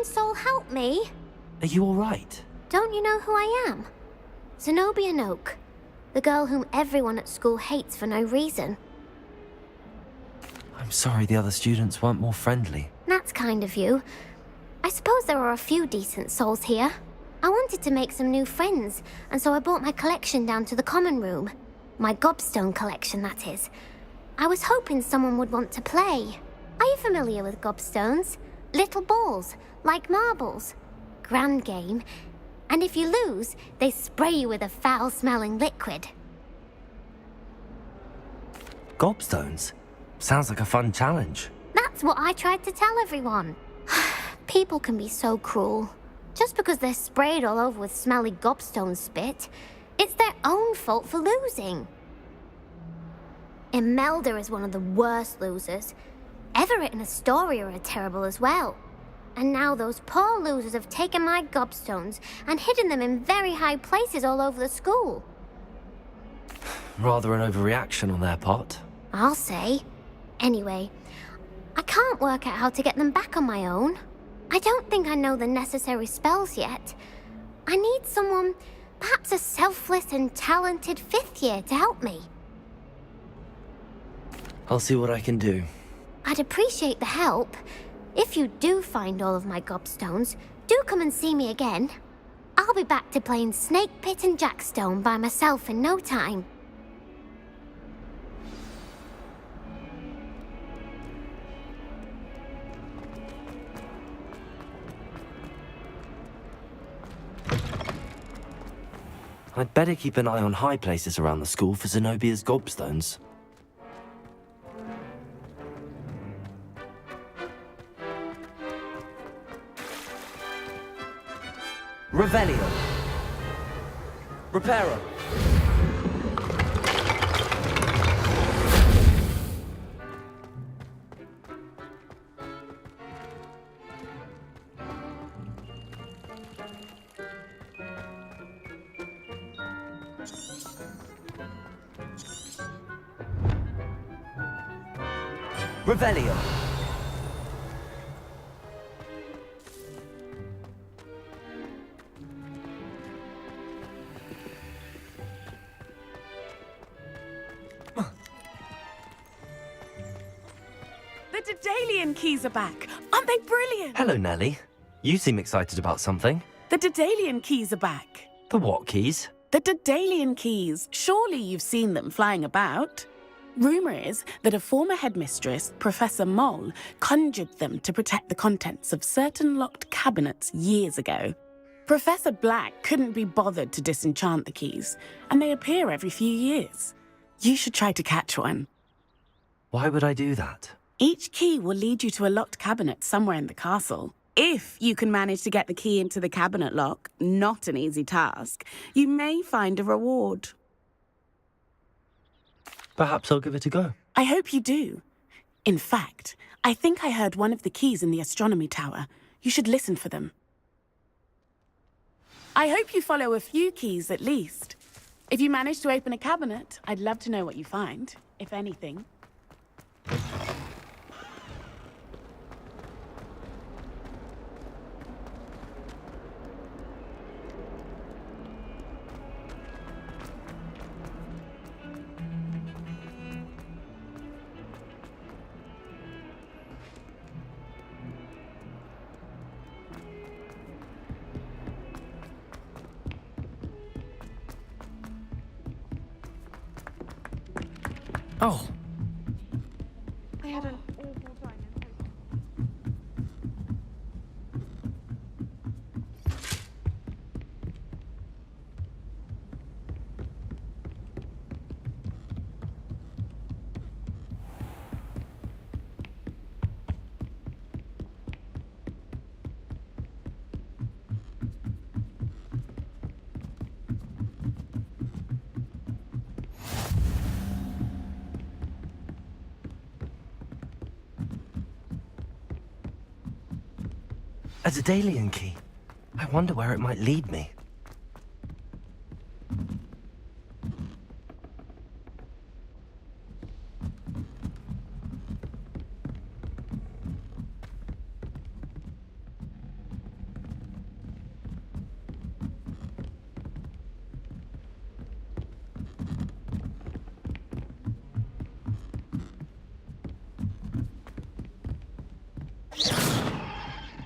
kind soul help me? Are you alright? Don't you know who I am? Zenobia Noak, the girl whom everyone at school hates for no reason. I'm sorry the other students weren't more friendly. That's kind of you. I suppose there are a few decent souls here. I wanted to make some new friends, and so I brought my collection down to the common room. My gobstone collection, that is. I was hoping someone would want to play. Are you familiar with gobstones? Little balls, like marbles. Grand game. And if you lose, they spray you with a foul-smelling liquid. Gobstones? Sounds like a fun challenge. That's what I tried to tell everyone. People can be so cruel. Just because they're sprayed all over with smelly gobstone spit, it's their own fault for losing. Imelda is one of the worst losers. Everett and Astoria are terrible as well. And now those poor losers have taken my gobstones and hidden them in very high places all over the school. Rather an overreaction on their part. I'll say. Anyway, I can't work out how to get them back on my own. I don't think I know the necessary spells yet. I need someone, perhaps a selfless and talented fifth year to help me. I'll see what I can do. I'd appreciate the help. If you do find all of my gobstones, do come and see me again. I'll be back to playing Snake Pit and Jackstone by myself in no time. I'd better keep an eye on high places around the school for Zenobia's gobstones. Revelio. Reparo. Revelio. The Daedalian keys are back. Aren't they brilliant? Hello, Nellie. You seem excited about something. The Daedalian keys are back. The what keys? The Daedalian keys. Surely you've seen them flying about. Rumour is that a former headmistress, Professor Moll, conjured them to protect the contents of certain locked cabinets years ago. Professor Black couldn't be bothered to disenchant the keys, and they appear every few years. You should try to catch one. Why would I do that? Each key will lead you to a locked cabinet somewhere in the castle. If you can manage to get the key into the cabinet lock, not an easy task, you may find a reward. Perhaps I'll give it a go. I hope you do. In fact, I think I heard one of the keys in the astronomy tower. You should listen for them. I hope you follow a few keys at least. If you manage to open a cabinet, I'd love to know what you find, if anything. Oh. I had an awful time in Hogwarts. A Daedalian key. I wonder where it might lead me.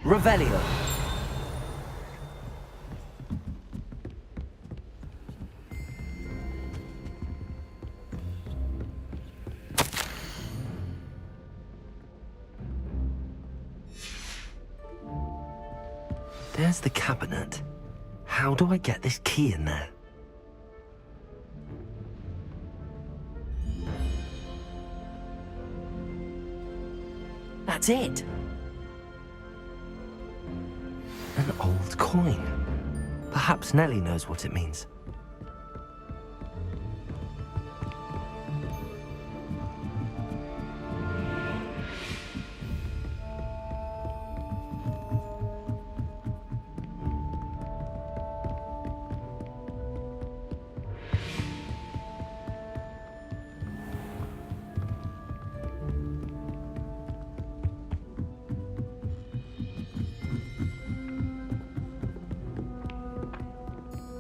Revelio. There's the cabinet. How do I get this key in there? That's it. An old coin. Perhaps Nellie knows what it means.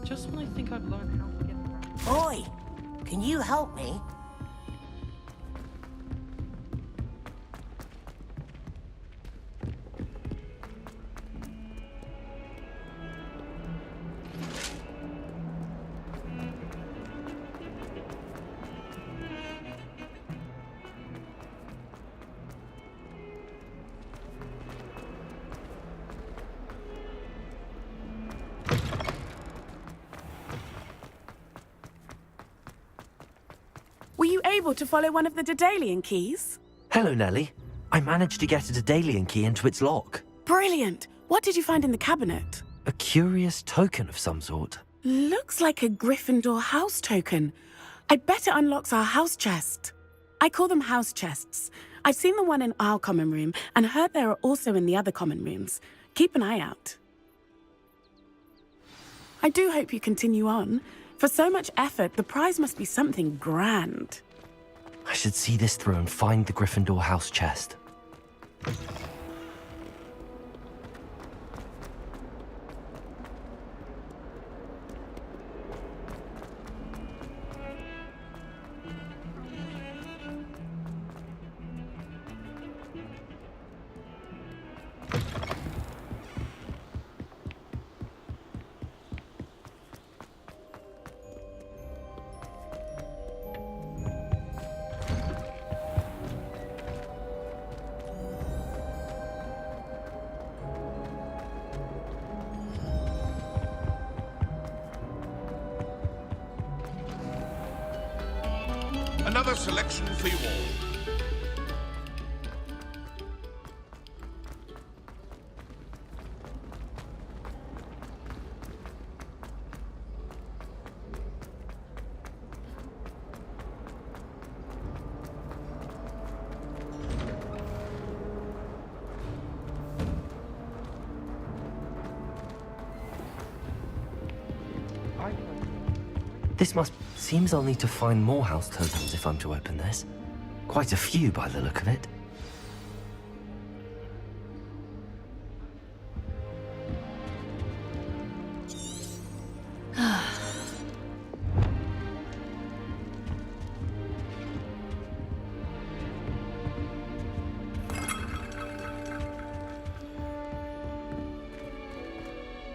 Just when I think I've learned how to get around. Boy, can you help me? Were you able to follow one of the Daedalian keys? Hello, Nellie. I managed to get a Daedalian key into its lock. Brilliant! What did you find in the cabinet? A curious token of some sort. Looks like a Gryffindor house token. I bet it unlocks our house chest. I call them house chests. I've seen the one in our common room and heard there are also in the other common rooms. Keep an eye out. I do hope you continue on. For so much effort, the prize must be something grand. I should see this through and find the Gryffindor house chest. Another selection for you all. Seems I'll need to find more house totems if I'm to open this. Quite a few by the look of it.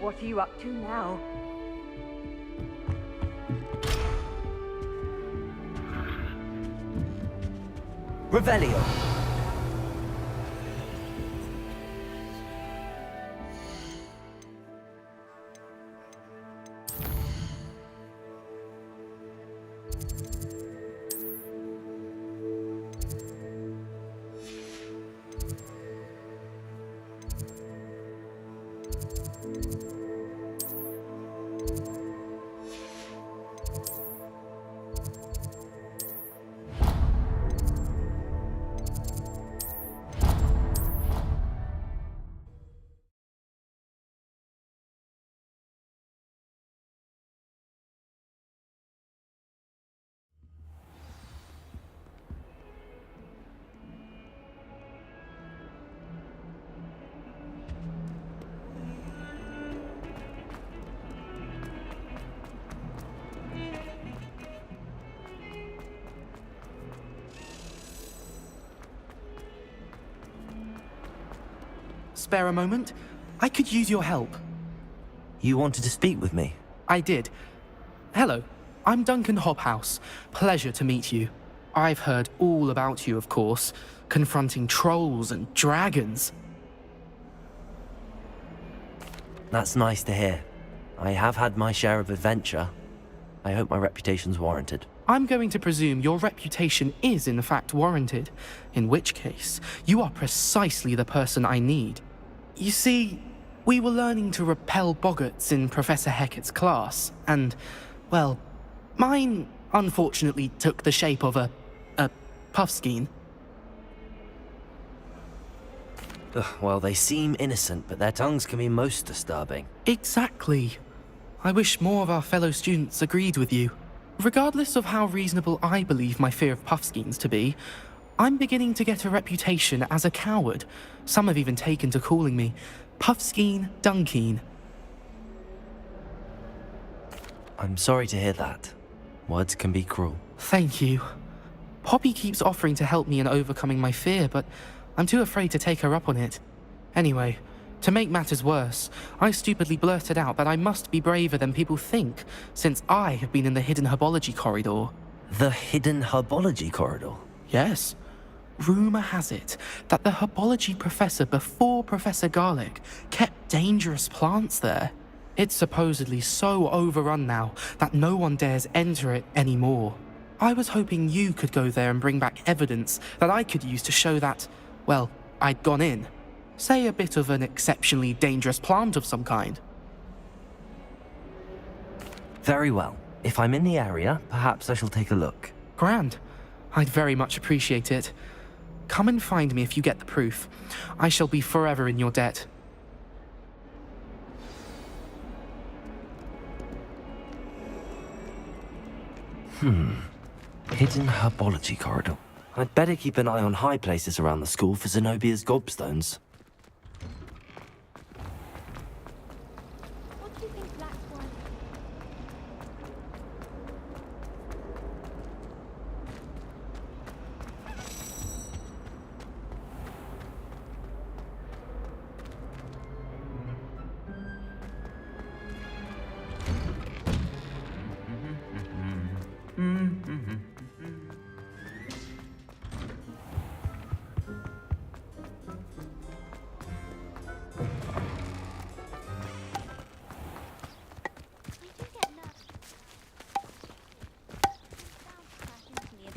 What are you up to now? Revelio. spare a moment? I could use your help. You wanted to speak with me? I did. Hello, I'm Duncan Hobhouse. Pleasure to meet you. I've heard all about you, of course, confronting trolls and dragons. That's nice to hear. I have had my share of adventure. I hope my reputation's warranted. I'm going to presume your reputation is in fact warranted, in which case, you are precisely the person I need. You see, we were learning to repel boggarts in Professor Hecat's class, and, well, mine unfortunately took the shape of a puffskein. Well, they seem innocent, but their tongues can be most disturbing. Exactly. I wish more of our fellow students agreed with you. Regardless of how reasonable I believe my fear of puffskeins to be, I'm beginning to get a reputation as a coward. Some have even taken to calling me Puffskeen Dunkeen. I'm sorry to hear that. Words can be cruel. Thank you. Poppy keeps offering to help me in overcoming my fear, but I'm too afraid to take her up on it. Anyway, to make matters worse, I stupidly blurted out that I must be braver than people think, since I have been in the hidden herbology corridor. The hidden herbology corridor? Yes. Rumour has it that the herbology professor before Professor Garlic kept dangerous plants there. It's supposedly so overrun now that no one dares enter it anymore. I was hoping you could go there and bring back evidence that I could use to show that, well, I'd gone in. Say a bit of an exceptionally dangerous plant of some kind. Very well. If I'm in the area, perhaps I shall take a look. Grand. I'd very much appreciate it. Come and find me if you get the proof. I shall be forever in your debt. Hidden herbology corridor. I'd better keep an eye on high places around the school for Zenobia's gobstones. What do you think Black Swan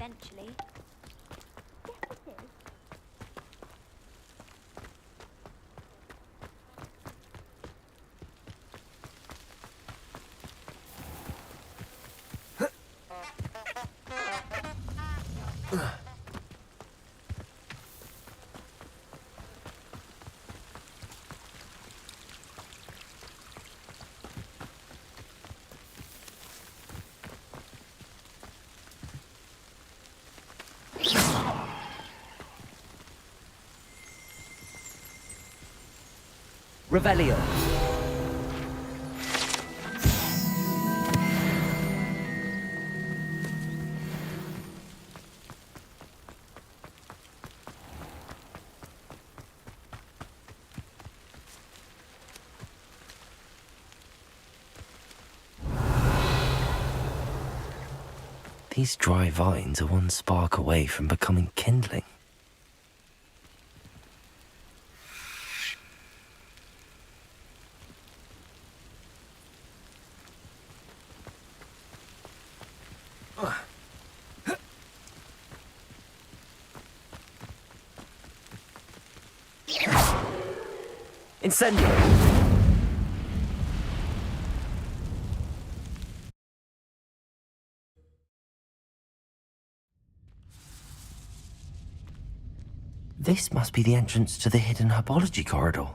eventually. Yes, it is. Revelio. These dry vines are one spark away from becoming kindling. Incendio! This must be the entrance to the hidden herbology corridor.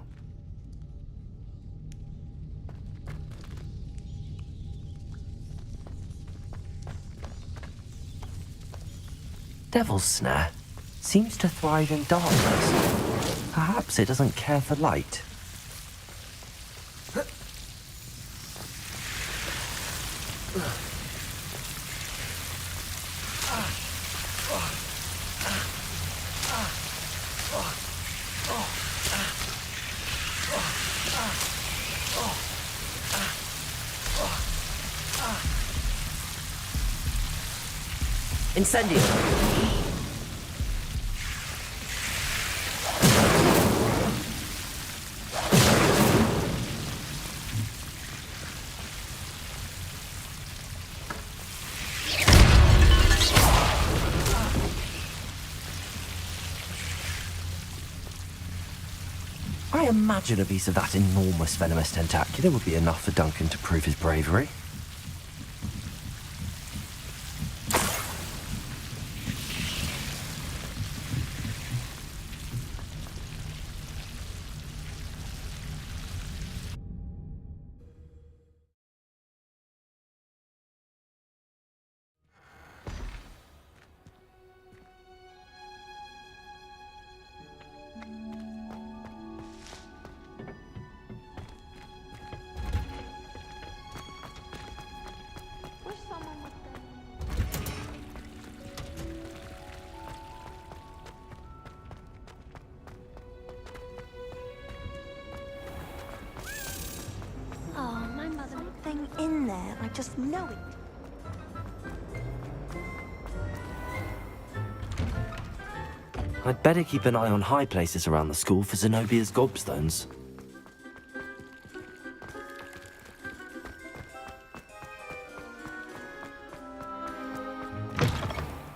Devil's Snare seems to thrive in darkness. Perhaps it doesn't care for light. Incendio! I imagine a piece of that enormous venomous tentacular would be enough for Duncan to prove his bravery. Wish someone was there. Oh, my mother. Something in there. I just know it. I'd better keep an eye on high places around the school for Zenobia's gobstones.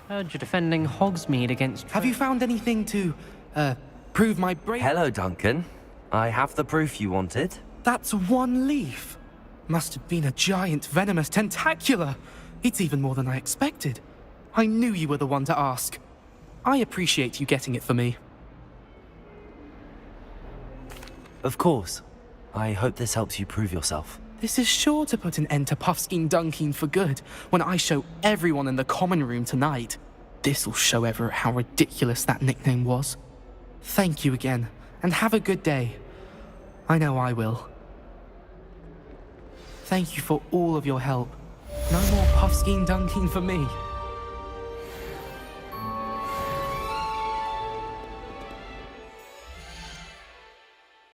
Heard you're defending Hogsmeade against... Have you found anything to, prove my bravery? Hello, Duncan. I have the proof you wanted. That's one leaf. Must have been a giant venomous tentacula. It's even more than I expected. I knew you were the one to ask. I appreciate you getting it for me. Of course. I hope this helps you prove yourself. This is sure to put an end to Puffskein Dunkin for good when I show everyone in the common room tonight. This'll show Everett how ridiculous that nickname was. Thank you again, and have a good day. I know I will. Thank you for all of your help. No more Puffskein Dunkin for me.